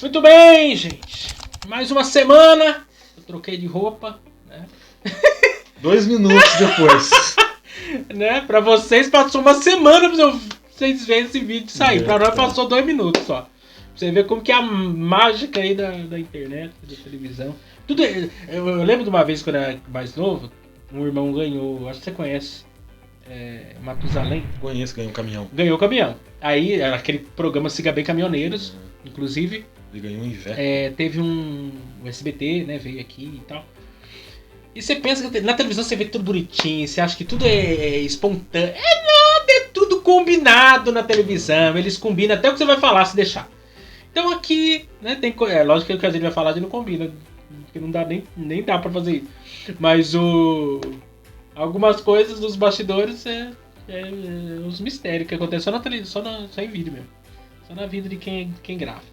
Muito bem, gente. Mais uma semana. Eu troquei de roupa, né? 2 minutos depois. Né? Pra vocês passou uma semana pra vocês verem esse vídeo sair. Pra nós passou 2 minutos só. Pra você ver como que é a mágica aí da internet, da televisão. Tudo, eu lembro de uma vez quando eu era mais novo, um irmão ganhou, acho que você conhece, Matusalém. Conheço, ganhou um caminhão. Ganhou o caminhão. Aí, era aquele programa Siga Bem Caminhoneiros, inclusive. Ele ganhou um Iveco. Teve o SBT, né, veio aqui e tal. E você pensa que na televisão você vê tudo bonitinho, você acha que tudo é espontâneo. É nada, é tudo combinado na televisão. Eles combinam até o que você vai falar, se deixar. Então aqui, né, lógico que o que a gente vai falar a gente não combina, porque não dá nem dá pra fazer isso. Mas algumas coisas dos bastidores é os mistérios que acontecem só na televisão, só em vídeo mesmo. Só na vida de quem grava.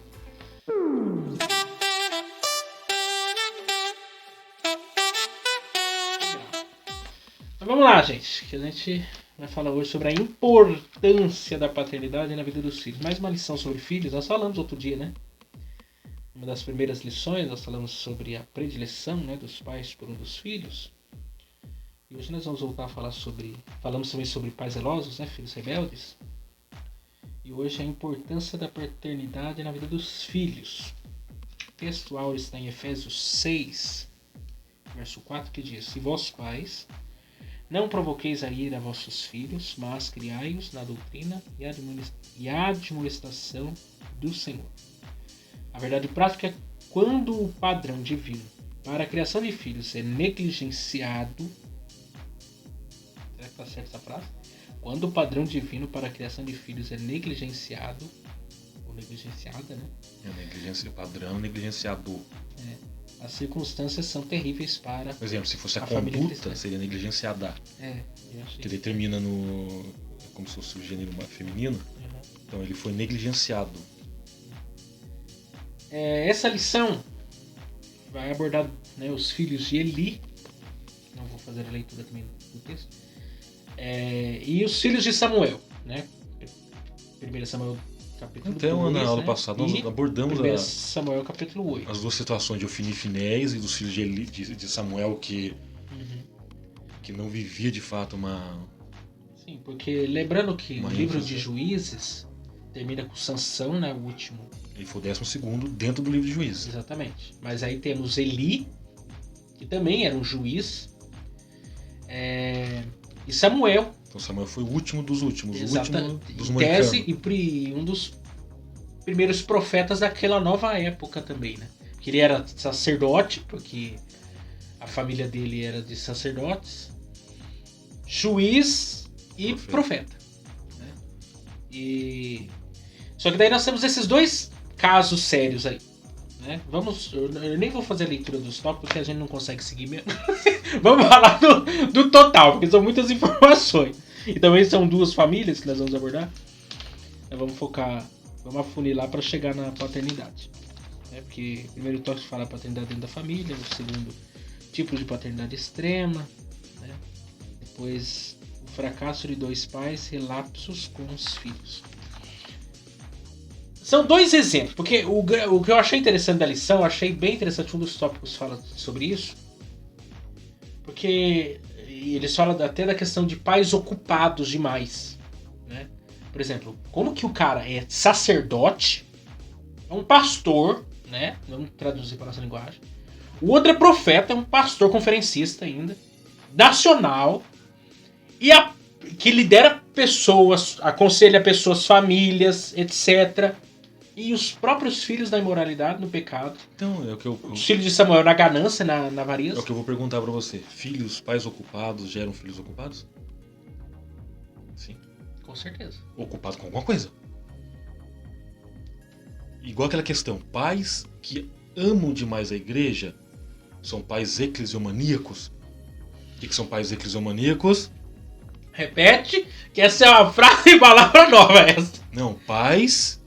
Mas vamos lá, gente, que a gente vai falar hoje sobre a importância da paternidade na vida dos filhos. Mais uma lição sobre filhos, nós falamos outro dia, né? Uma das primeiras lições, nós falamos sobre a predileção, né, dos pais por um dos filhos. E hoje nós vamos voltar a falar falamos também sobre pais zelosos, né, filhos rebeldes. E hoje a importância da paternidade na vida dos filhos. O texto áureo está em Efésios 6, verso 4, que diz: E vós pais, não provoqueis a ira a vossos filhos, mas criai-os na doutrina e admoestação do Senhor. A verdade prática é quando o padrão divino para a criação de filhos é negligenciado. Será que está certa essa frase? Quando o padrão divino para a criação de filhos é negligenciado, ou negligenciada, né? O padrão negligenciado. As circunstâncias são terríveis para. Por exemplo, se fosse a família conduta, cristã. seria negligenciada. Eu achei. Que determina como se fosse o gênero feminino. Uhum. Então ele foi negligenciado. Essa lição vai abordar, né, os filhos de Eli. Não vou fazer a leitura também do texto. E os filhos de Samuel, né? 1 Samuel capítulo 2. Então, na aula né? passada, nós abordamos 1 Samuel capítulo 8. as duas situações de Ofni e Finéias e dos filhos de Eli, de Samuel que não vivia de fato uma... Sim, porque lembrando que Uma o livro ênfase. de Juízes termina com Sansão, né? O último. Ele foi o 12º dentro do livro de Juízes. Exatamente. Mas aí temos Eli, que também era um juiz. E Samuel. Então Samuel foi o último dos últimos, Exata, o último dos em moicanos. tese, e um dos primeiros profetas daquela nova época também, né? Que ele era sacerdote, porque a família dele era de sacerdotes, juiz e profeta. Né? Só que daí nós temos esses dois casos sérios aí. Né? Eu nem vou fazer a leitura dos tópicos porque a gente não consegue seguir mesmo. Vamos falar do total, porque são muitas informações. E também são duas famílias que nós vamos abordar. Vamos focar, vamos afunilar para chegar na paternidade. Porque o primeiro tópico fala a paternidade dentro da família, o segundo, tipo de paternidade extrema. Né? Depois, o fracasso de dois pais, relapsos com os filhos. São dois exemplos, porque o que eu achei interessante da lição, eu achei bem interessante, um dos tópicos fala sobre isso, porque eles falam até da questão de pais ocupados demais, né? Por exemplo, como que o cara é sacerdote, é um pastor, né? Vamos traduzir para a nossa linguagem. O outro é profeta, é um pastor conferencista ainda, nacional, e que lidera pessoas, aconselha pessoas, famílias, etc., e os próprios filhos na imoralidade, no pecado. Então, Os filhos de Samuel na ganância, na é avareza. o que eu vou perguntar pra você. Pais ocupados geram filhos ocupados? Sim. Com certeza. Ocupados com alguma coisa. Igual aquela questão. Pais que amam demais a igreja são pais eclesiomaníacos. O que são pais eclesiomaníacos? Repete, que essa é uma frase e palavra nova essa. Não, pais...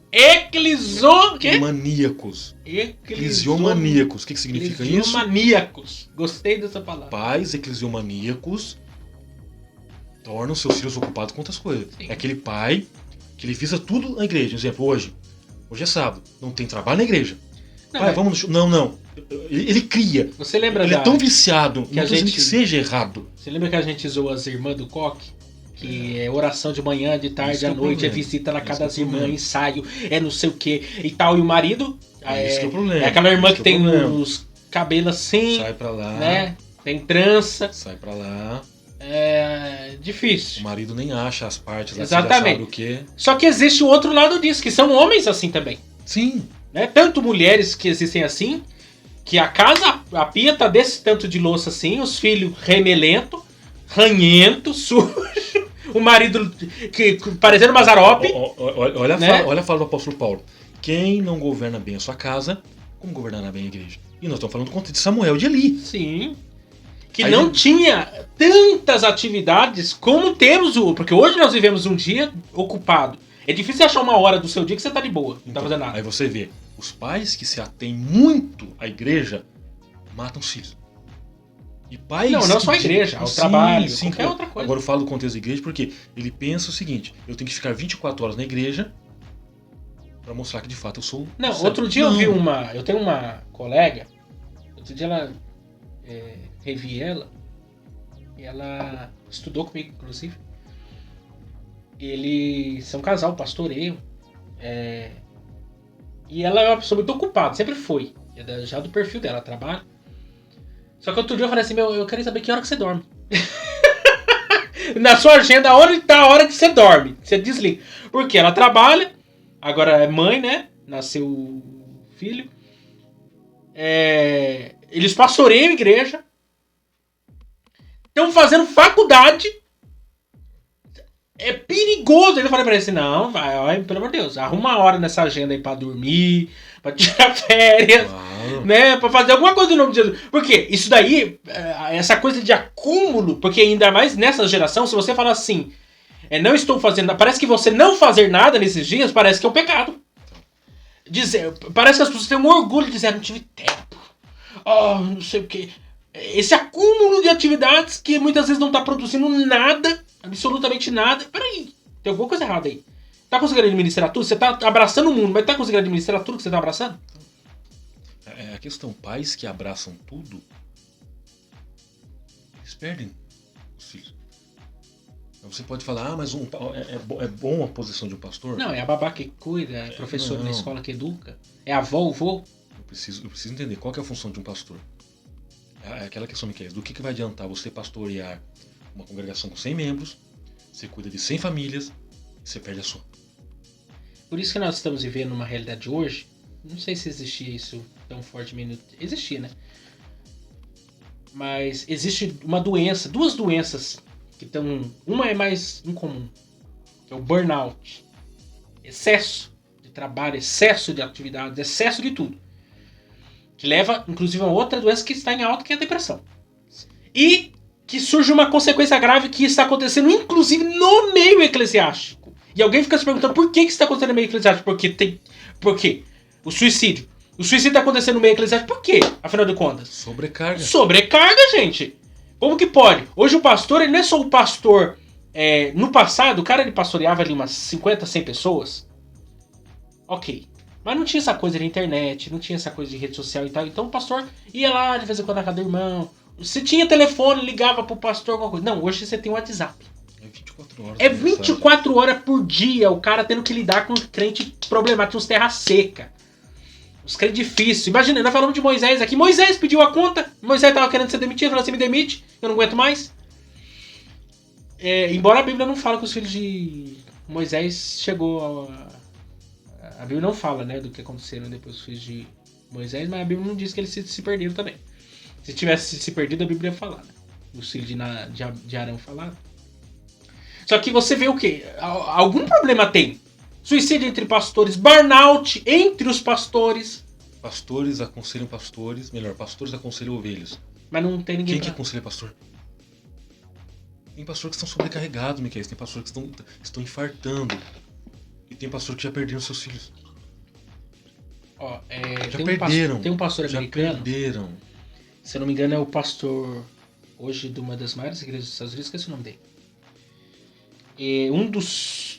Maníacos. Eclesiomaníacos. O que significa isso? Eclesiomaníacos. Gostei dessa palavra. Pais eclesiomaníacos tornam seus filhos ocupados com outras coisas. Sim. É aquele pai que ele visa tudo na igreja. Por exemplo, hoje é sábado, não tem trabalho na igreja. Não, Pai, vamos no show. Não. Ele cria. Você lembra Ele é tão viciado. que Não a tô dizendo gente- que seja errado. Você lembra que a gente zoou as irmãs do Coque? Que é oração de manhã, de tarde, Esse à que é o noite, é problema. visita na Esse casa que é o das irmãs, problema. ensaio, é não sei o que e tal. E o marido Esse que é o problema. é aquela irmã Esse que que é o tem problema. os cabelos assim, Sai pra lá. né? Tem trança. Sai pra lá. É O difícil. marido nem acha as partes lá. Exatamente. Você já sabe o quê? Só que existe o outro lado disso, que são homens assim também. Sim. Né? Tanto mulheres que existem assim, que a casa, a pia tá desse tanto de louça assim, os filhos remelento, ranhento, sujo, o marido que parecendo Mazarope. Olha, né? olha a fala do apóstolo Paulo. Quem não governa bem a sua casa, como governará bem a igreja? E nós estamos falando do contexto de Samuel, de Eli. Sim. Que Aí não ele- tinha tantas atividades como temos o. Porque hoje nós vivemos um dia ocupado. É difícil achar uma hora do seu dia que você tá de boa, não tá fazendo nada. Aí você vê, os pais que se atêm muito à igreja matam os filhos. E pais Não que só a igreja, ao trabalho, qualquer outra coisa. Agora eu falo do contexto da igreja porque ele pensa o seguinte: eu tenho que ficar 24 horas na igreja pra mostrar que de fato eu sou. Não, certo. outro dia Não. eu vi uma. Eu tenho uma colega. Outro dia ela. Revi ela. E ela estudou comigo, inclusive. Eles são um casal, pastoreio. E ela é uma pessoa muito ocupada, sempre foi. Já do perfil dela, trabalha. Só que outro dia eu falei assim: eu queria saber que hora que você dorme. Na sua agenda, onde tá a hora que você dorme? Você desliga. Porque ela trabalha, agora é mãe, né? Nasceu o filho. Eles pastoreiam a igreja. Estão fazendo faculdade. É perigoso. Aí eu falei pra ele assim: não, vai, pelo amor de Deus, arruma uma hora nessa agenda aí pra dormir, pra tirar férias. Claro. Né, pra fazer alguma coisa em nome de Jesus. Porque isso daí, essa coisa de acúmulo, porque ainda mais nessa geração, se você falar assim, não estou fazendo nada, parece que você não fazer nada nesses dias, parece que é um pecado. Parece que as pessoas têm um orgulho de dizer, não tive tempo. Não sei o que. Esse acúmulo de atividades que muitas vezes não está produzindo nada, absolutamente nada. Peraí, tem alguma coisa errada aí. Tá conseguindo administrar tudo? Você tá abraçando o mundo, mas tá conseguindo administrar tudo que você tá abraçando? É a questão, pais que abraçam tudo, eles perdem os filhos. Você pode falar, mas é bom a posição de um pastor? Não, é a babá que cuida, é a professora não. na escola que educa, é a avó, o vô. Eu preciso entender qual que é a função de um pastor. É aquela questão, Miquel, do que vai adiantar você pastorear uma congregação com 100 membros, você cuida de 100 famílias, e você perde a sua. Por isso que nós estamos vivendo uma realidade hoje, não sei se existia isso tão fortemente, existia, né? Mas existe uma doença, duas doenças que estão, uma é mais incomum, que é o burnout, excesso de trabalho, excesso de atividades, excesso de tudo, que leva inclusive a outra doença que está em alta, que é a depressão, e que surge uma consequência grave que está acontecendo inclusive no meio eclesiástico, e alguém fica se perguntando por que isso está acontecendo no meio eclesiástico, por quê? O suicídio está acontecendo no meio eclesiástico, por quê? Afinal de contas, sobrecarga, gente. Como que pode? Hoje o pastor, ele não é só o pastor. No passado, o cara ele pastoreava ali umas 50, 100 pessoas. Ok. Mas não tinha essa coisa de internet, não tinha essa coisa de rede social e tal. Então o pastor ia lá de vez em quando na casa do irmão. Se tinha telefone, ligava pro pastor, alguma coisa. Não, hoje você tem o WhatsApp. É 24 horas. É 24 horas por dia o cara tendo que lidar com crente problemático, uns terra seca. Os crentes difíceis. Imagina, nós falamos de Moisés aqui. Moisés pediu a conta. Moisés estava querendo ser demitido. Falou assim, me demite. Eu não aguento mais. Embora a Bíblia não fale que os filhos de Moisés chegou a Bíblia não fala, né, do que aconteceram depois dos filhos de Moisés. Mas a Bíblia não diz que eles se perderam também. Se tivesse se perdido, a Bíblia ia falar, né? Os filhos de Arão falaram. Só que você vê o quê? Algum problema tem. Suicídio entre pastores, burnout entre os pastores. Pastores aconselham pastores, melhor, pastores aconselham ovelhas. Mas não tem ninguém. Quem que aconselha pastor? Tem pastores que estão sobrecarregados, Miquel. Tem pastores que estão infartando. E tem pastores que já perderam seus filhos. Tem um pastor americano. Já perderam. Se eu não me engano, é o pastor hoje de uma das maiores igrejas dos Estados Unidos, esqueci o nome dele.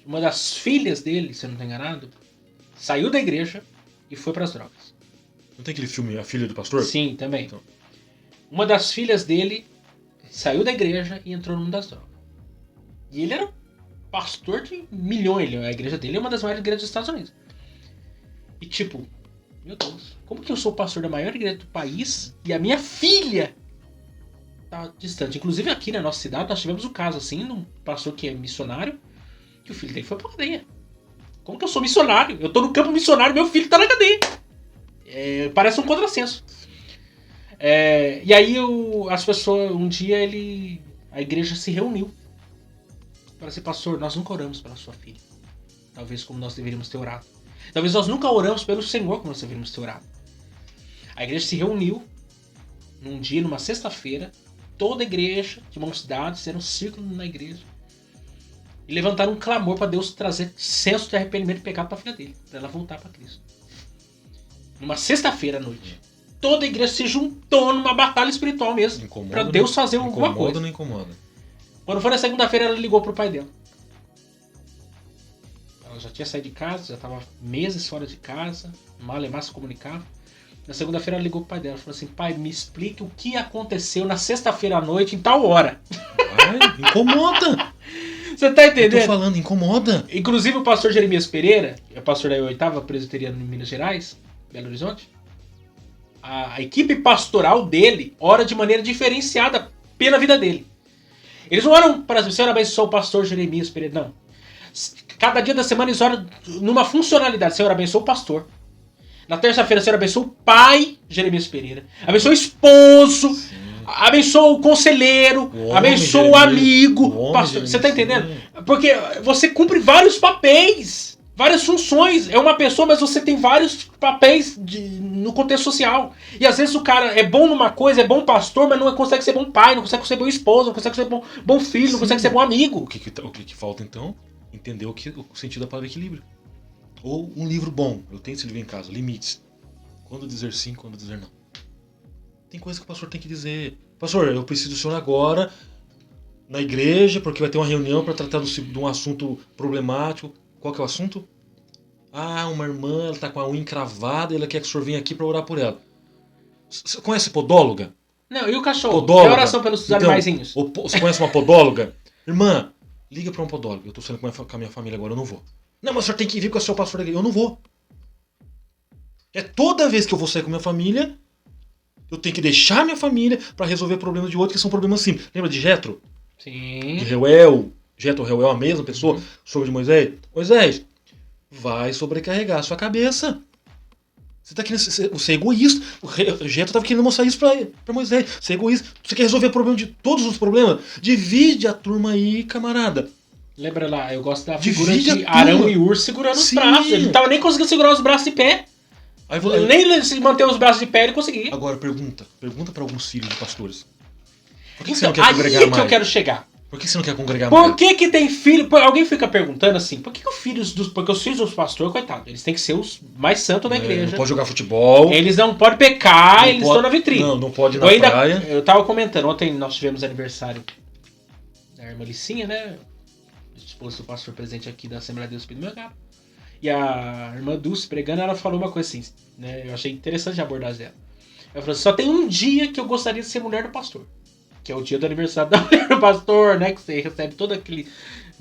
Uma das filhas dele, se eu não estou enganado, saiu da igreja e foi para as drogas. Não tem aquele filme A Filha do Pastor? Sim, também. Então. Uma das filhas dele saiu da igreja e entrou no mundo das drogas. E ele era pastor de milhões. A igreja dele é uma das maiores igrejas dos Estados Unidos. E tipo, meu Deus, como que eu sou pastor da maior igreja do país e a minha filha tá distante? Inclusive aqui na nossa cidade nós tivemos um caso assim, de um pastor que é missionário, que o filho dele foi pra cadeia. Como que eu sou missionário? Eu tô no campo missionário, meu filho tá na cadeia. Parece um contrassenso. E aí as pessoas, um dia a igreja se reuniu para dizer, pastor, nós nunca oramos pela sua filha. Talvez como nós deveríamos ter orado. Talvez nós nunca oramos pelo Senhor como nós deveríamos ter orado. A igreja se reuniu num dia, numa sexta-feira, toda a igreja, de mãos dadas, fizeram um círculo na igreja e levantaram um clamor para Deus trazer senso de arrependimento e pecado para a filha dele, para ela voltar para Cristo. Numa sexta-feira à noite. Toda a igreja se juntou numa batalha espiritual mesmo, para Deus fazer alguma coisa. Incomoda ou não incomoda? Quando foi na segunda-feira, ela ligou pro pai dela. Ela já tinha saído de casa, já estava meses fora de casa, mal e mal se comunicava. Na segunda-feira ela ligou pro pai dela e falou assim, pai, me explique o que aconteceu na sexta-feira à noite em tal hora. Vai, incomoda! Você tá entendendo? Eu tô falando, incomoda. Inclusive o pastor Jeremias Pereira, é pastor da 8ª presbiteriana em Minas Gerais, Belo Horizonte, a equipe pastoral dele ora de maneira diferenciada pela vida dele. Eles não oram para Senhor abençoe o pastor Jeremias Pereira, não. Cada dia da semana eles oram numa funcionalidade. Senhor abençoe o pastor. Na terça-feira, Senhor abençoe o pai Jeremias Pereira. Abençoe o esposo. Sim. Abençoa o conselheiro. Abençoa o amigo. Pastor. Você tá entendendo? Porque você cumpre vários papéis. Várias funções. É uma pessoa, mas você tem vários papéis no contexto social. E às vezes o cara é bom numa coisa, é bom pastor, mas não consegue ser bom pai, não consegue ser bom esposo, não consegue ser bom filho, não consegue ser bom amigo. O que falta então? Entender o sentido da palavra equilíbrio. Ou um livro bom. Eu tenho esse livro em casa, Limites. Quando dizer sim, quando dizer não. Tem coisa que o pastor tem que dizer. Pastor, eu preciso do senhor agora na igreja, porque vai ter uma reunião para tratar de um assunto problemático. Qual que é o assunto? Ah, uma irmã, ela tá com a unha encravada e ela quer que o senhor venha aqui para orar por ela. Você conhece podóloga? Não, e o cachorro? Podóloga. É oração pelos animaizinhos. Você conhece uma podóloga? Irmã, liga para um podólogo. Eu tô saindo com a minha família agora, eu não vou. Não, mas o senhor tem que vir com o seu pastor da igreja. Eu não vou. É toda vez que eu vou sair com a minha família, eu tenho que deixar minha família para resolver problemas de outro, que são problemas simples. Lembra de Jetro? Sim. De Reuel. Jetro e Reuel, a mesma pessoa. Sobre de Moisés. Moisés, vai sobrecarregar a sua cabeça. Você tá querendo ser egoísta. O Jetro estava querendo mostrar isso para Moisés. Você é egoísta. Você quer resolver o problema de todos os problemas? Divide a turma aí, camarada. Lembra lá, eu gosto da figura de Arão e Ur segurando os braços. Ele não tava nem conseguindo segurar os braços de pé. Nem se manter os braços de pé ele conseguia. Agora pergunta para alguns filhos de pastores. Por que você não quer congregar mais? Aí que eu quero chegar. Por que você não quer congregar mais? Por que tem filho? Alguém fica perguntando assim, porque os filhos dos pastores, coitado, eles têm que ser os mais santos da igreja. Não pode jogar futebol. Eles não podem pecar, eles estão na vitrine. Não pode ir na praia. Eu tava comentando, ontem nós tivemos aniversário da irmã Licinha, né? Esposa do pastor presente aqui da Assembleia de Deus Espírito Meu Galo. E a irmã Dulce pregando, ela falou uma coisa assim, né? Eu achei interessante a abordagem dela. Ela falou assim, só tem um dia que eu gostaria de ser mulher do pastor. Que é o dia do aniversário da mulher do pastor, né? Que você recebe todo aquele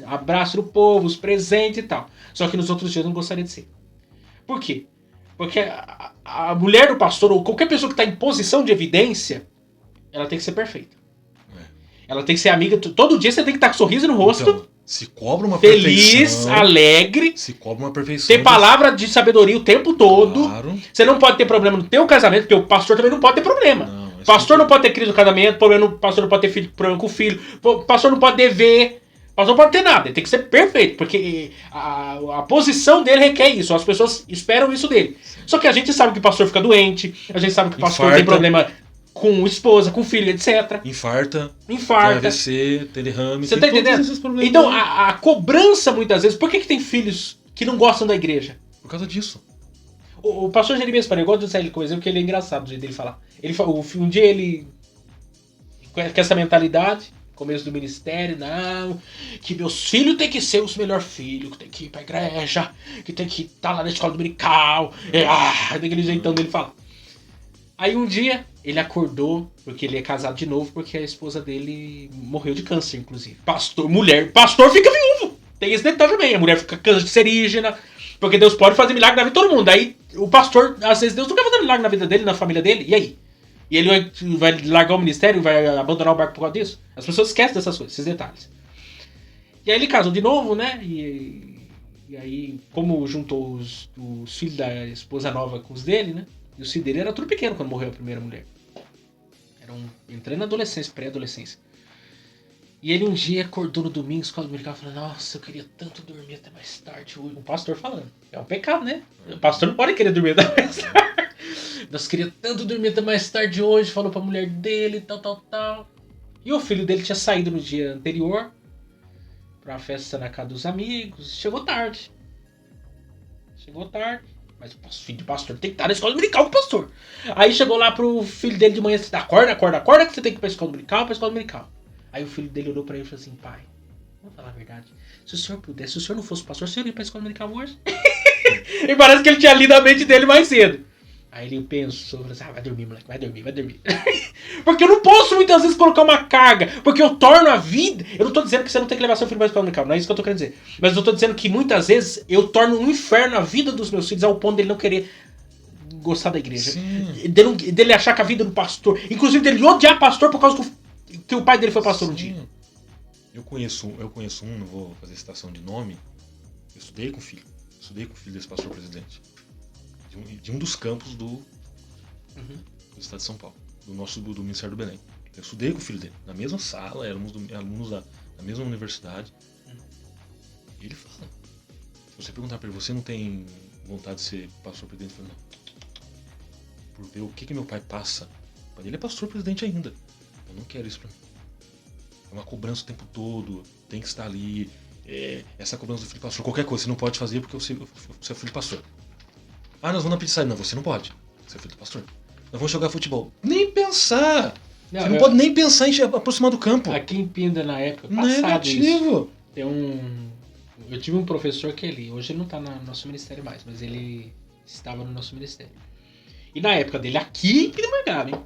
abraço do povo, os presentes e tal. Só que nos outros dias eu não gostaria de ser. Por quê? Porque a mulher do pastor, ou qualquer pessoa que está em posição de evidência, ela tem que ser perfeita. Ela tem que ser amiga. Todo dia você tem que estar com sorriso no rosto. Então, se cobra uma feliz, perfeição. Alegre. Se cobra uma perfeição. Ter palavra de sabedoria o tempo todo. Claro. Você não pode ter problema no teu casamento, porque o pastor também não pode ter problema. Não, pastor não pode ter crise no casamento, pastor não pode ter problema com o filho, pastor não pode dever, pastor não pode ter nada. Ele tem que ser perfeito, porque a posição dele requer isso. As pessoas esperam isso dele. Só que a gente sabe que o pastor fica doente, a gente sabe que o pastor tem problema com esposa, com filho, etc. Infarta. Tem AVC, tem derrame. Você tá entendendo? Então, a cobrança, muitas vezes... Por que tem filhos que não gostam da igreja? Por causa disso. O pastor Jeremias Pereira, eu gosto de usar ele como exemplo, porque ele é engraçado do jeito dele falar. Um dia ele... Com essa mentalidade, começo do ministério, não... Que meus filhos têm que ser os melhores filhos, que tem que ir pra igreja, que tem que estar lá na escola dominical. Daquele jeitão dele falar. Aí um dia ele acordou, porque ele é casado de novo, porque a esposa dele morreu de câncer, inclusive. Pastor fica viúvo. Tem esse detalhe também. A mulher fica cancerígena, porque Deus pode fazer milagre na vida de todo mundo. Aí o pastor, às vezes Deus não quer fazer milagre na vida dele, na família dele, e aí? E ele vai largar o ministério, vai abandonar o barco por causa disso? As pessoas esquecem dessas coisas, esses detalhes. E aí ele casou de novo, né? E aí, como juntou os filhos da esposa nova com os dele, né? E os filhos dele era tudo pequeno quando morreu a primeira mulher. Entrando na adolescência, pré-adolescência. E ele um dia acordou no domingo, escola dominical, falando: nossa, eu queria tanto dormir até mais tarde hoje. O pastor falando. É um pecado, né? O pastor não pode querer dormir até mais tarde. Nós queria tanto dormir até mais tarde hoje, falou pra mulher dele, tal. E o filho dele tinha saído no dia anterior pra uma festa na casa dos amigos. Chegou tarde. Mas o filho de pastor tem que estar na escola dominical com o pastor. Aí chegou lá pro filho dele de manhã, assim, acorda que você tem que ir pra escola dominical. Aí o filho dele olhou pra ele e falou assim: pai, vamos falar a verdade. Se o senhor pudesse, se o senhor não fosse pastor, o senhor ia pra escola dominical hoje? E parece que ele tinha lido a mente dele mais cedo. Aí ele pensou, falou assim: vai dormir, moleque, vai dormir. Porque eu não posso muitas vezes colocar uma carga, porque eu torno a vida. Eu não tô dizendo que você não tem que levar seu filho para a escola dominical, não é isso que eu tô querendo dizer. Mas eu tô dizendo que muitas vezes eu torno um inferno a vida dos meus filhos ao ponto dele não querer gostar da igreja. Dele achar que a vida do pastor, inclusive dele odiar pastor por causa que o pai dele foi pastor um dia. Eu conheço um, não vou fazer citação de nome. Eu estudei com o filho desse pastor presidente. De um dos campos do estado de São Paulo, do Ministério do Belém. Eu estudei com o filho dele, na mesma sala, éramos alunos da mesma universidade. E ele fala: se você perguntar pra ele, você não tem vontade de ser pastor presidente? Eu falei: não. Por ver o que meu pai passa. O pai dele é pastor presidente ainda. Eu não quero isso pra mim. É uma cobrança o tempo todo, tem que estar ali. Essa cobrança do filho de pastor, qualquer coisa, você não pode fazer porque você é filho de pastor. Ah, nós vamos na pizzaria. Não, você não pode. Você é filho do pastor. Nós vamos jogar futebol. Nem pensar. Você não pode nem pensar em aproximar do campo. Aqui em Pinda, na época, negativo. Eu tive um professor que hoje ele não tá no nosso ministério mais, mas ele estava no nosso ministério. E na época dele, aqui em Pindamonhangaba, hein?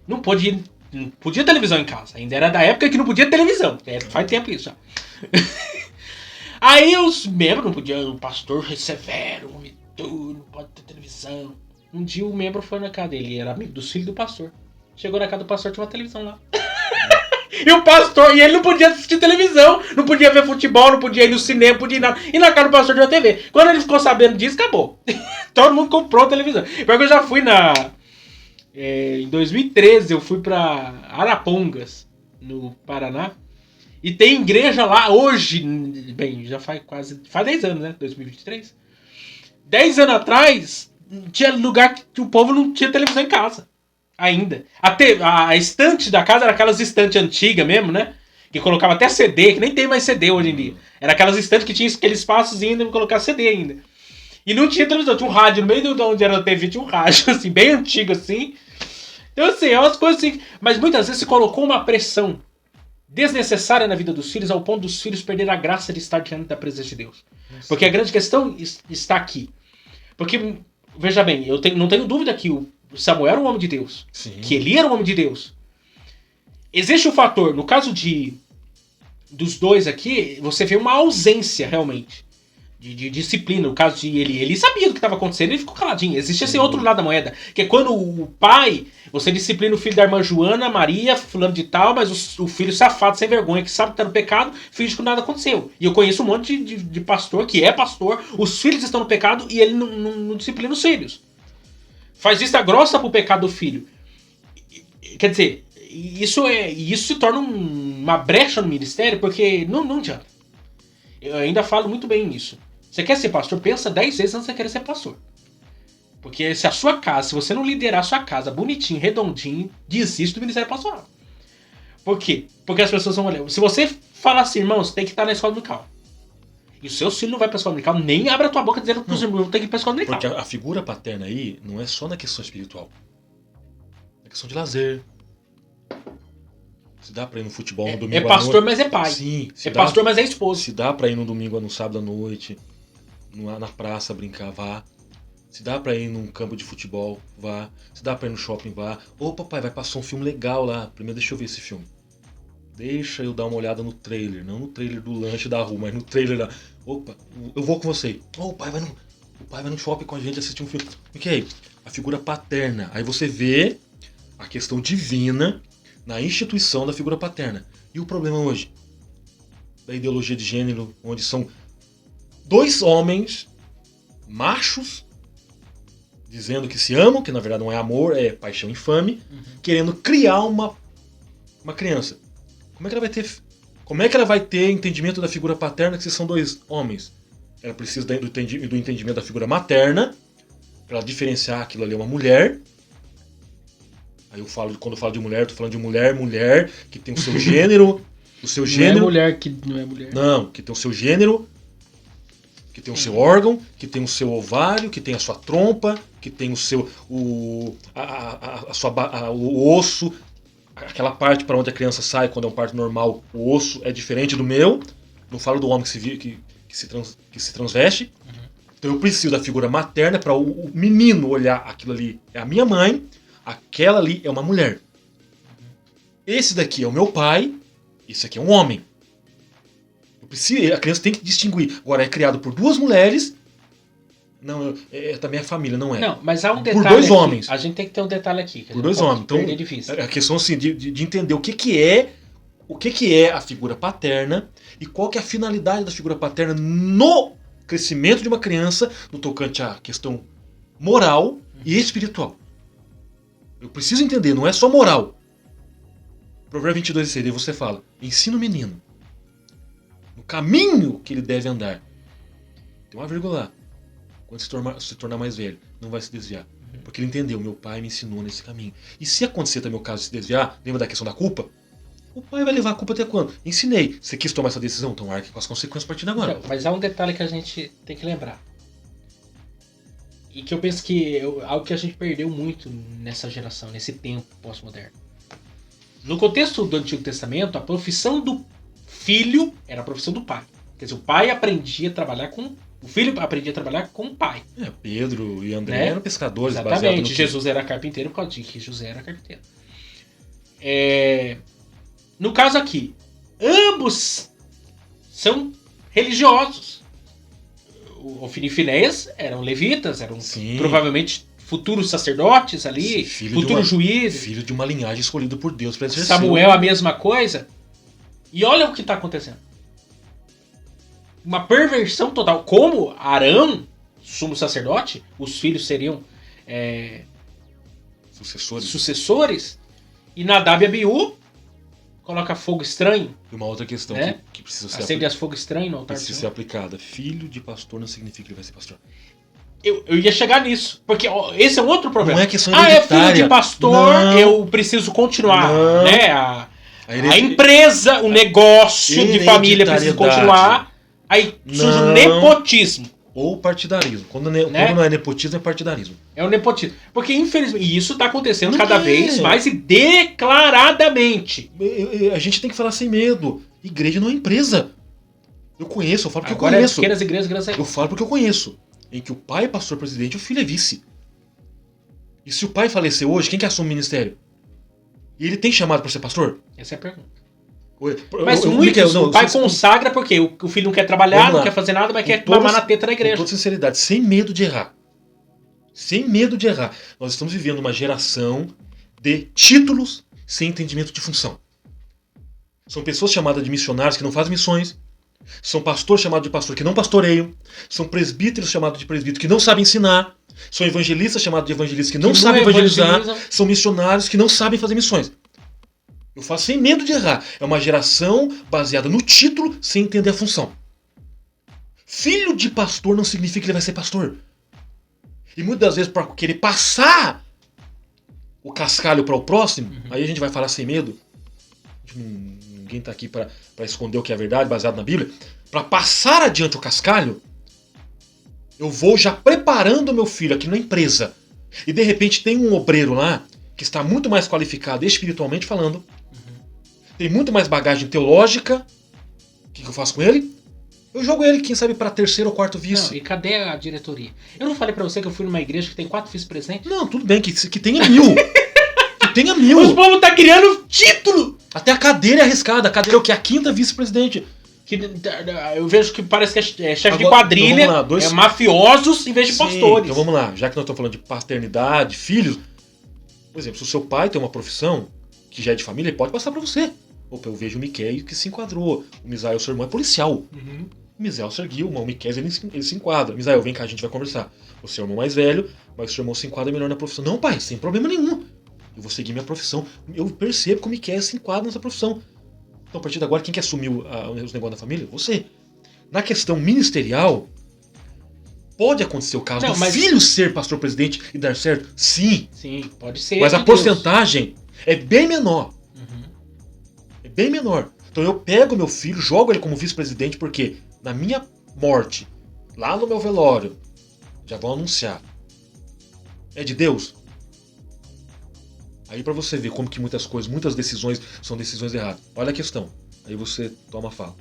Não podia televisão em casa. Ainda era da época que não podia televisão. Faz tempo isso já. Aí os membros não podiam, o pastor severo, não pode ter televisão. Um dia o membro foi na casa dele, ele era amigo dos filhos do pastor. Chegou na casa do pastor, tinha uma televisão lá. E o pastor, e ele não podia assistir televisão, não podia ver futebol, não podia ir no cinema, não podia ir nada. E na casa do pastor tinha uma TV. Quando ele ficou sabendo disso, acabou. Todo mundo comprou a televisão. Porque eu já fui em 2013, eu fui pra Arapongas, no Paraná. E tem igreja lá hoje, bem, já faz 10 anos, né? 2023. 10 anos atrás, tinha lugar que o povo não tinha televisão em casa. Ainda. A estante da casa era aquelas estantes antigas mesmo, né? Que colocava até CD, que nem tem mais CD hoje em dia. Era aquelas estantes que tinha aquele espaçozinho ainda pra colocar CD ainda. E não tinha televisão, tinha um rádio. No meio de onde era a TV tinha um rádio, assim, bem antigo assim. Então, assim, é umas coisas assim. Mas muitas vezes se colocou uma pressão desnecessária na vida dos filhos, ao ponto dos filhos perderem a graça de estar diante da presença de Deus. Porque a grande questão está aqui. Porque, veja bem, não tenho dúvida que o Samuel era um homem de Deus. Sim. Que Eli era um homem de Deus. Existe um fator, no caso dos dois aqui, você vê uma ausência realmente de disciplina. No caso de Eli sabia do que estava acontecendo, ele ficou caladinho. Existe esse outro lado da moeda, que é quando o pai, você disciplina o filho da irmã Joana, Maria, fulano de tal, mas o filho safado, sem vergonha, que sabe que está no pecado, finge que nada aconteceu. E eu conheço um monte de pastor, que é pastor, os filhos estão no pecado e ele não disciplina os filhos. Faz vista grossa pro pecado do filho. Quer dizer, isso se torna uma brecha no ministério, porque não adianta. Eu ainda falo muito bem nisso. Você quer ser pastor? Pensa 10 vezes antes de você querer ser pastor. Porque se a sua casa, se você não liderar a sua casa bonitinho, redondinho, desiste do ministério pastoral. Por quê? Porque as pessoas vão olhar. Se você falar assim, irmãos, tem que estar na escola dominical. E o seu filho não vai para a escola dominical, nem abre a tua boca dizendo que os irmãos têm que ir para a escola dominical. Porque a figura paterna aí não é só na questão espiritual. É questão de lazer. Se dá pra ir no futebol no domingo à noite. É pastor, mas é pai. Sim. Pastor, mas é esposo. Se dá pra ir no domingo, no sábado à noite, na praça brincar, vá. Se dá pra ir num campo de futebol, vá. Se dá pra ir no shopping, vá. Ô papai, vai passar um filme legal lá. Primeiro deixa eu ver esse filme. Deixa eu dar uma olhada no trailer. Não no trailer do lanche da rua, mas no trailer da... Opa, eu vou com você. Ô, o pai vai no shopping com a gente assistir um filme. O que é? A figura paterna. Aí você vê a questão divina na instituição da figura paterna. E o problema hoje? Da ideologia de gênero, onde são dois homens machos dizendo que se amam, que na verdade não é amor, é paixão infame, querendo criar uma criança. Como é que ela vai ter entendimento da figura paterna se são dois homens? Ela precisa do entendimento da figura materna para ela diferenciar aquilo ali é uma mulher. Aí quando eu falo de mulher, eu tô falando de mulher que tem o seu gênero, o seu gênero. Não é mulher que não é mulher. Não, que tem o seu gênero, que tem o seu órgão, que tem o seu ovário, que tem a sua trompa, que tem o seu o osso, aquela parte para onde a criança sai quando é um parto normal, o osso é diferente do meu. Não falo do homem que se transveste. Então eu preciso da figura materna para o menino olhar aquilo ali é a minha mãe, aquela ali é uma mulher. Esse daqui é o meu pai, esse aqui é um homem. A criança tem que distinguir. Agora é criado por duas mulheres. Não, também é família, não é? Não, mas há um detalhe. Por dois aqui. homens. A gente tem que ter um detalhe aqui. Por dois homens. Então, a questão assim, de entender o que é a figura paterna e qual que é a finalidade da figura paterna no crescimento de uma criança no tocante à questão moral e espiritual. Eu preciso entender, não é só moral. Provérbio 22:6, aí você fala, ensina o menino no caminho que ele deve andar. Tem uma vírgula lá. Quando se tornar mais velho, não vai se desviar. Porque ele entendeu, meu pai me ensinou nesse caminho. E se acontecer também o caso de se desviar, lembra da questão da culpa? O pai vai levar a culpa até quando? Ensinei. Você quis tomar essa decisão, então arque com as consequências a partir de agora. Não, mas há um detalhe que a gente tem que lembrar. E que eu penso que é algo que a gente perdeu muito nessa geração, nesse tempo pós-moderno. No contexto do Antigo Testamento, a profissão do filho era a profissão do pai. Quer dizer, o pai aprendia a trabalhar com... O filho aprendia a trabalhar com o pai. Pedro e André eram pescadores. Exatamente. Jesus era carpinteiro por causa de que José era carpinteiro. No caso aqui, ambos são religiosos. Ofni e Finéias eram levitas, eram provavelmente futuros sacerdotes ali, futuros juízes. Filho de uma linhagem escolhida por Deus para exercer. Samuel a mesma coisa. E olha o que está acontecendo. Uma perversão total. Como Arão, sumo sacerdote, os filhos seriam sucessores. E Nadab e Abiú coloca fogo estranho. E uma outra questão que precisa ser acende as fogo estranho no altar. Precisa ser aplicada. Filho de pastor não significa que ele vai ser pastor. Eu ia chegar nisso, porque esse é um outro problema. Não é questão hereditária. É filho de pastor, eu preciso continuar. Não. Né? A empresa, o negócio de família precisa continuar. Aí surge o nepotismo. Ou partidarismo. Quando não é nepotismo, é partidarismo. É o nepotismo. Porque, infelizmente, e isso está acontecendo cada vez mais e declaradamente. A gente tem que falar sem medo. Igreja não é empresa. Eu conheço, eu falo porque Agora eu conheço. Pequenas igrejas, graças a Deus. Eu falo porque eu conheço. Em que o pai é pastor presidente e o filho é vice. E se o pai falecer hoje, quem que assume o ministério? E ele tem chamado para ser pastor? Essa é a pergunta. Mas o pai consagra porque o filho não quer trabalhar, não quer fazer nada, mas quer mamar na teta da igreja. Com toda sinceridade, sem medo de errar. Sem medo de errar. Nós estamos vivendo uma geração de títulos sem entendimento de função. São pessoas chamadas de missionários que não fazem missões. São pastores chamados de pastor que não pastoreiam. São presbíteros chamados de presbítero que não sabem ensinar. São evangelistas chamados de evangelistas que não sabem evangelizar. São missionários que não sabem fazer missões. Eu faço sem medo de errar. É uma geração baseada no título sem entender a função. Filho de pastor não significa que ele vai ser pastor. E muitas das vezes, para querer passar o cascalho para o próximo, aí a gente vai falar sem medo. Ninguém está aqui para esconder o que é verdade, baseado na Bíblia. Para passar adiante o cascalho, eu vou já preparando o meu filho aqui na empresa. E de repente tem um obreiro lá que está muito mais qualificado espiritualmente falando. Tem muito mais bagagem teológica. O que eu faço com ele? Eu jogo ele, quem sabe, pra terceiro ou quarto vice. Não, e cadê a diretoria? Eu não falei pra você que eu fui numa igreja que tem 4 vice-presidentes? Não, tudo bem, que tenha 1000. Que tenha 1000. Os povos tá criando título! Até a cadeira é arriscada. A cadeira é o quê? A 5ª vice-presidente. Que, eu vejo que parece que é chefe de Agora, quadrilha, então vamos lá, é mafiosos em vez de Sim, pastores. então vamos lá. Já que nós estamos falando de paternidade, filhos. Por exemplo, se o seu pai tem uma profissão que já é de família, ele pode passar pra você. Opa, eu vejo o Miquel que se enquadrou. O Misael, seu irmão, é policial. Uhum. O Misael seguiu, o Miquel ele se enquadra. Misael, vem cá, a gente vai conversar. Você é o irmão mais velho, mas o seu irmão se enquadra melhor na profissão. Não, pai, sem problema nenhum. Eu vou seguir minha profissão. Eu percebo que o Miquel se enquadra nessa profissão. Então, a partir de agora, quem que assumiu os negócios da família? Você. Na questão ministerial, pode acontecer o caso do filho ser pastor-presidente e dar certo? Sim. Sim, pode ser. Mas a porcentagem é bem menor. Uhum. É bem menor. Então eu pego meu filho, jogo ele como vice-presidente, porque na minha morte, lá no meu velório, já vão anunciar. É de Deus? Aí pra você ver como que muitas decisões são decisões erradas. Olha a questão. Aí você toma a fala.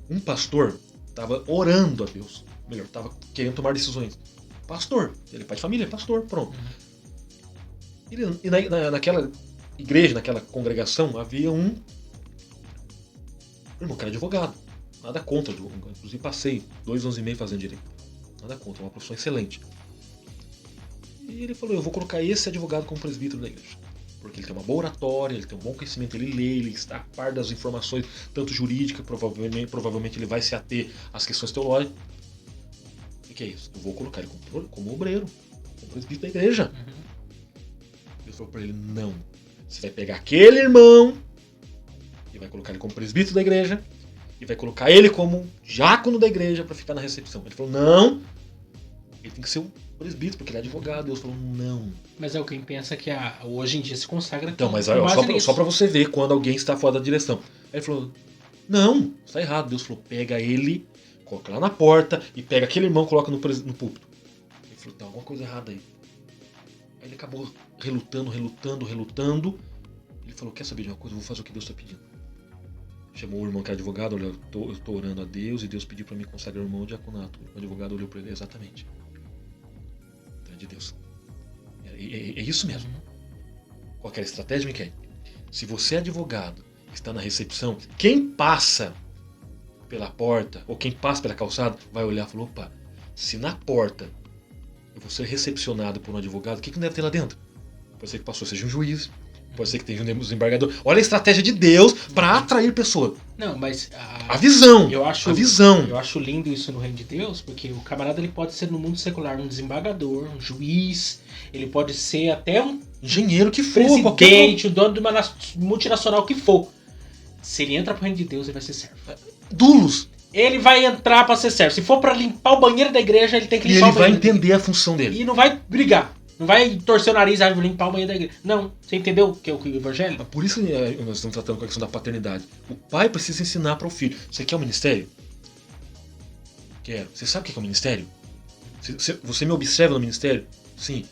Um pastor estava orando a Deus. Melhor, estava querendo tomar decisões. Pastor. Ele é pai de família, pastor, pronto. E naquela igreja, naquela congregação, havia um irmão que era advogado. Nada contra. Inclusive passei 2 anos e meio fazendo direito. Nada contra, uma profissão excelente. E ele falou, eu vou colocar esse advogado como presbítero da igreja. Porque ele tem uma boa oratória, ele tem um bom conhecimento, ele lê, ele está a par das informações, tanto jurídicas, provavelmente ele vai se ater às questões teológicas. O que é isso? Eu vou colocar ele como obreiro, como presbítero da igreja. Deus falou para ele, não. Você vai pegar aquele irmão e vai colocar ele como presbítero da igreja e vai colocar ele como diácono da igreja para ficar na recepção. Ele falou, não. Ele tem que ser um presbítero, porque ele é advogado. Deus falou, não. Mas é o quem pensa que hoje em dia se consagra. Então, mas só pra você ver quando alguém está fora da direção. Aí ele falou, não, está errado. Deus falou, pega ele, coloca lá na porta e pega aquele irmão e coloca no púlpito. Ele falou, tá alguma coisa errada aí. Aí ele acabou relutando. Ele falou, quer saber de uma coisa? Eu vou fazer o que Deus está pedindo. Chamou o irmão que é advogado, olha, eu tô orando a Deus e Deus pediu para mim consagrar o irmão ao diaconato. O advogado olhou para ele, exatamente. Então é de Deus. É isso mesmo. Qualquer estratégia, Miquel. Se você é advogado, está na recepção, quem passa pela porta, ou quem passa pela calçada, vai olhar e falar, opa, se na porta eu vou ser recepcionado por um advogado, o que não deve ter lá dentro? Pode ser que o pastor seja um juiz, pode ser que tenha um desembargador. Olha a estratégia de Deus para atrair pessoas. Não, mas a visão. A visão. Eu acho lindo isso no reino de Deus, porque o camarada ele pode ser no mundo secular um desembargador, um juiz, ele pode ser até um engenheiro que for, presidente, o dono de uma multinacional que for. Se ele entra pro reino de Deus, ele vai ser servo. Dulos. Ele vai entrar para ser servo. Se for para limpar o banheiro da igreja, ele tem que limpar o banheiro. E ele vai entender a função dele. E não vai brigar. Não vai torcer o nariz e limpar o banheiro da igreja. Não. Você entendeu o que é o evangelho? Por isso nós estamos tratando com a questão da paternidade. O pai precisa ensinar para o filho. Você quer o ministério? Quero. Você sabe o que é o ministério? Você me observa no ministério? Sim.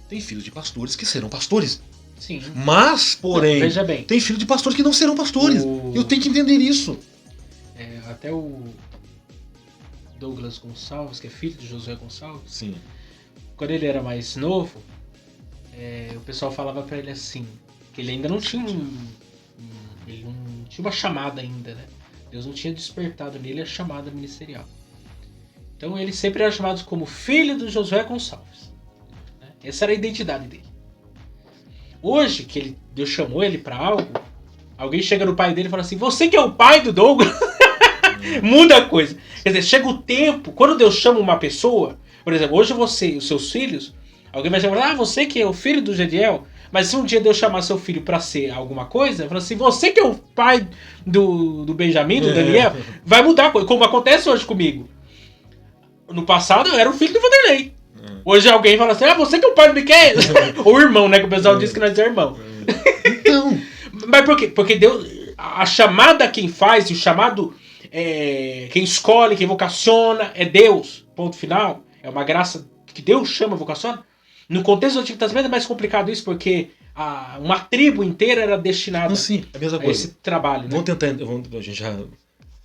Tem filhos de pastores que serão pastores. Sim. Mas, porém, veja bem, tem filhos de pastores que não serão pastores. Eu tenho que entender isso. Até o Douglas Gonçalves, que é filho de Josué Gonçalves. Sim. Quando ele era mais novo, o pessoal falava pra ele assim, que ele ainda não tinha ele não tinha uma chamada ainda, né? Deus não tinha despertado nele a chamada ministerial. Então ele sempre era chamado como filho de Josué Gonçalves. Né? Essa era a identidade dele. Hoje, que Deus chamou ele pra algo, alguém chega no pai dele e fala assim, você que é o pai do Douglas? Muda a coisa. Quer dizer, chega o tempo, quando Deus chama uma pessoa, por exemplo, hoje você e os seus filhos, alguém vai chamar, você que é o filho do Gediel, mas se um dia Deus chamar seu filho pra ser alguma coisa, fala assim, você que é o pai do Benjamin, do Daniel, vai mudar a coisa, como acontece hoje comigo. No passado eu era o filho do Vanderlei. Hoje alguém fala assim, você que é o pai do Miquel. Ou irmão, né, que o pessoal diz que nós é irmão. Então. Mas por quê? Porque Deus, a chamada quem faz, e o chamado, quem escolhe, quem vocaciona, é Deus. Ponto final. É uma graça que Deus chama, vocaciona. No contexto do Antigo Testamento é mais complicado isso, porque uma tribo inteira era destinada sim, a mesma a coisa. esse trabalho. Né? Vamos tentar, a gente já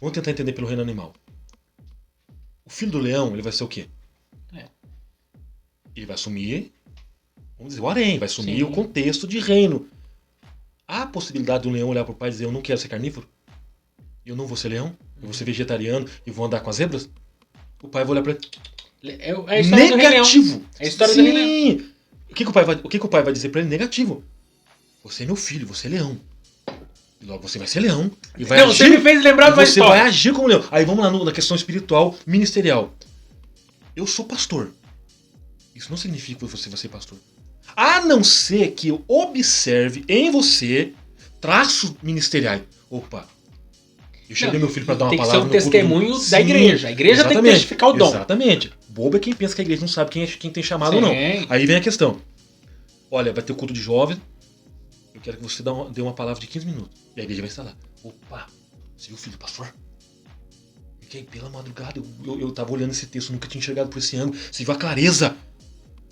Vamos tentar entender pelo reino animal. O filho do leão, ele vai ser o quê? Ele vai assumir, vamos dizer, o harém, vai assumir Sim. o contexto de reino. Há a possibilidade do leão olhar pro pai e dizer, eu não quero ser carnívoro? Eu não vou ser leão? Eu vou ser vegetariano e vou andar com as zebras? O pai vai olhar pra ele. É a história do Rei Leão. Negativo! É a história do Rei Leão. Sim! O que o pai vai dizer pra ele? Negativo. Você é meu filho, você é leão. E logo você vai ser leão. E vai Não, agir, você me fez lembrar de uma você vai história. agir como leão. Aí vamos lá na questão espiritual, ministerial. Eu sou pastor. Isso não significa que você vai ser pastor. A não ser que eu observe em você traços ministeriais. Opa, eu chamei meu filho para dar uma palavra. Tem que ser um testemunho da Sim, igreja. A igreja tem que testificar o dom. Exatamente. Bobo é quem pensa que a igreja não sabe quem tem chamado ou não. Aí vem a questão. Olha, vai ter o culto de jovens. Eu quero que você dê uma palavra de 15 minutos. E a igreja vai estar lá. Opa, você viu o filho do pastor? Fiquei pela madrugada. Eu tava olhando esse texto, nunca tinha enxergado por esse ângulo. Você viu a clareza.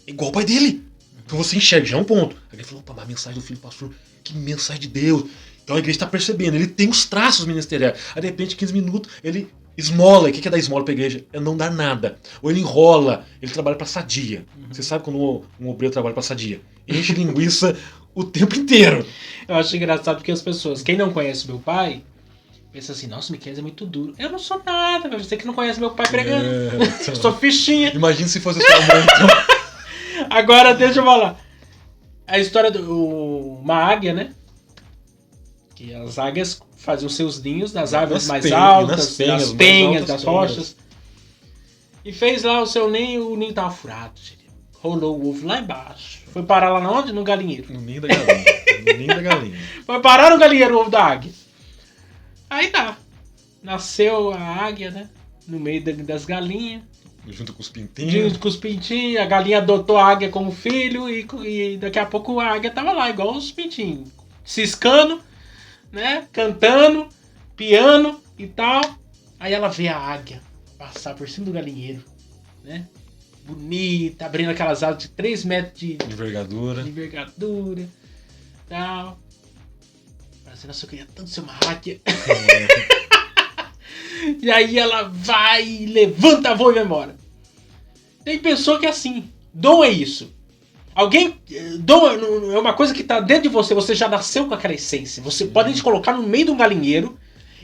É igual o pai dele. Então você enxerga, já é um ponto. Aí ele falou, opa, mas a mensagem do filho do pastor, que mensagem de Deus. Então a igreja está percebendo, ele tem os traços ministeriais. Aí de repente, 15 minutos, ele esmola. O que é dar esmola pra igreja? É não dar nada. Ou ele enrola, ele trabalha pra sadia. Você sabe quando um obreiro trabalha pra sadia? Enche linguiça o tempo inteiro. Eu acho engraçado porque as pessoas, quem não conhece meu pai, pensa assim, nossa, o Miquel é muito duro. Eu não sou nada, você que não conhece meu pai pregando. Eu sou fichinha. Imagina se fosse sua mãe, então. Agora, deixa eu falar. A história uma águia, né? Que as águias faziam seus ninhos nas árvores mais altas, nas penhas, das rochas. E fez lá o seu ninho, o ninho tava furado. Rolou o ovo lá embaixo. Foi parar lá onde? No galinheiro. No ninho da galinha. No ninho da galinha. Foi parar no galinheiro o ovo da águia. Aí tá. Nasceu a águia, né? No meio das galinhas. Junto com os pintinhos. Junto com os pintinhos. A galinha adotou a águia como filho. E daqui a pouco a águia tava lá, igual os pintinhos. Ciscando, né? Cantando, piano e tal. Aí ela vê a águia passar por cima do galinheiro, né? Bonita, abrindo aquelas asas de 3 metros de envergadura. Tal. Assim, nossa, eu queria tanto ser uma águia. E aí ela vai, levanta a voa e vai embora. Tem pessoa que é assim. Dom é isso. Dom é uma coisa que tá dentro de você. Você já nasceu com aquela essência. Você pode te colocar no meio de um galinheiro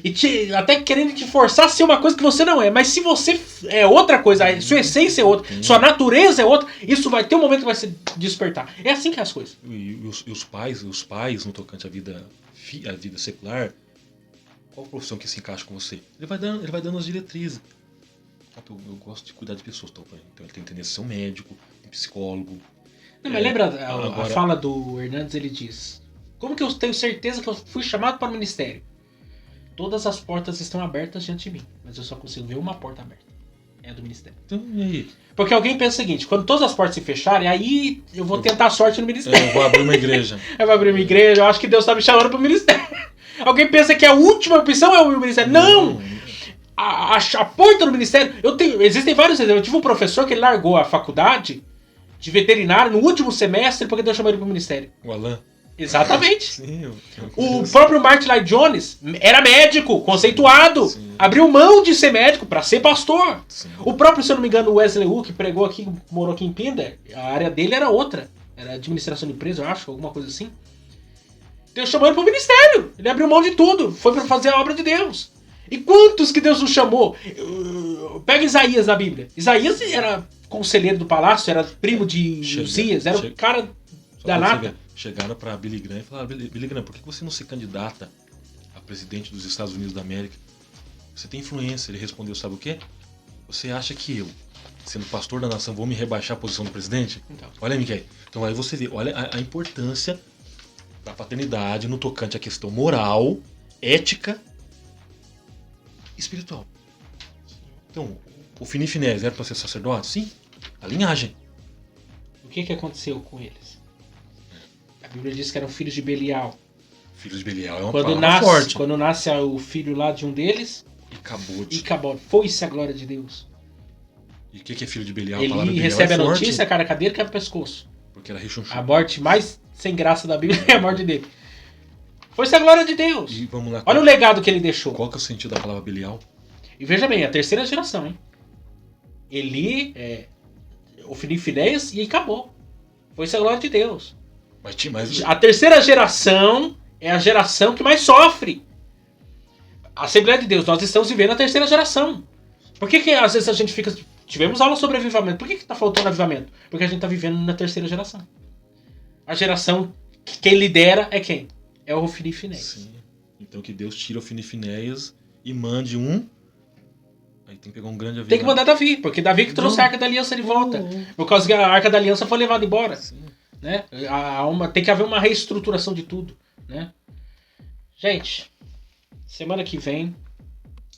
e até querendo te forçar a ser uma coisa que você não é. Mas se você é outra coisa, sua essência é outra, sua natureza é outra, isso vai ter um momento que vai se despertar. É assim que é as coisas. E os pais no tocante à vida secular, qual profissão que se encaixa com você? Ele vai dando as diretrizes. Eu gosto de cuidar de pessoas, então ele tem tendência a ser um médico, um psicólogo. Não, mas lembra a fala do Hernandes, ele diz: como que eu tenho certeza que eu fui chamado para o ministério? Todas as portas estão abertas diante de mim, mas eu só consigo ver uma porta aberta. É a do ministério. Então, e aí? Porque alguém pensa o seguinte: quando todas as portas se fecharem, aí eu vou tentar a sorte no ministério. Eu vou abrir uma igreja. Eu vou abrir uma igreja, eu acho que Deus está me chamando para o ministério. Alguém pensa que a última opção é o ministério. Não! A porta do ministério... Existem vários exemplos. Eu tive um professor que ele largou a faculdade de veterinário no último semestre porque Deus chamou ele para o ministério. O Alan. Exatamente. Sim, o próprio Martin Lloyd Jones era médico, conceituado. Sim. Abriu mão de ser médico para ser pastor. Sim. O próprio, se eu não me engano, o Wesley Wu, que pregou aqui, morou aqui em Pinder, a área dele era outra. Era administração de empresa, eu acho, alguma coisa assim. Deus chamou ele para o ministério. Ele abriu mão de tudo. Foi para fazer a obra de Deus. E quantos que Deus nos chamou? Pega Isaías na Bíblia. Isaías era conselheiro do palácio, era primo de Uzias, era o cara da nata. Chegaram para Billy Graham e falaram: Billy Graham, por que você não se candidata a presidente dos Estados Unidos da América? Você tem influência. Ele respondeu: sabe o quê? Você acha que eu, sendo pastor da nação, vou me rebaixar a posição do presidente? Então. Olha, Miquel. Então aí você vê, olha a importância da paternidade no tocante à questão moral, ética, espiritual. Então, o Fini Finés era para ser sacerdote? Sim. A linhagem. O que aconteceu com eles? A Bíblia diz que eram filhos de Belial. Filhos de Belial é uma palavra forte. Quando nasce o filho lá de um deles... Icabod. Foi-se a glória de Deus. E o que é filho de Belial? Ele recebe a notícia, a cara cadeira que é o pescoço. Porque era rechonchudo. A morte mais sem graça da Bíblia é a morte dele. Foi-se a glória de Deus. E vamos lá. Olha o legado que ele deixou. Qual que é o sentido da palavra Belial? E veja bem, a terceira geração, hein? Eli, Ofni e Finéias e acabou. Foi-se a glória de Deus. Mas A terceira geração é a geração que mais sofre. A Assembleia de Deus, nós estamos vivendo a terceira geração. Por que às vezes a gente fica... Tivemos aula sobre avivamento. Por que tá faltando avivamento? Porque a gente tá vivendo na terceira geração. A geração que quem lidera é quem? É o Ofni e Finéias. Sim. Então que Deus tira o Ofni e Finéias e mande um... Aí tem que pegar um grande avivamento. Tem que mandar Davi, porque Davi que trouxe a Arca da Aliança de volta. Por causa que a Arca da Aliança foi levada embora. Sim. Né? Tem que haver uma reestruturação de tudo. Né? Gente, semana que vem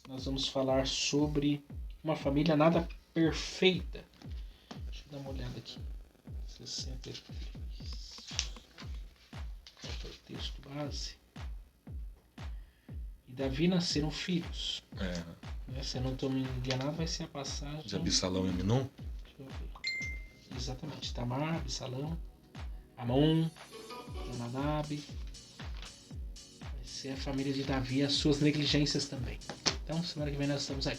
nós vamos falar sobre uma família nada perfeita. Deixa eu dar uma olhada aqui. 63. Qual foi o texto base? E Davi nasceram filhos. Se eu não estou me enganado, vai ser a passagem de Absalão e Aminon? Deixa eu ver. Exatamente. Tamar, Absalão, Amon, Jonadab. Vai ser a família de Davi e as suas negligências também. Então, semana que vem nós estamos aí.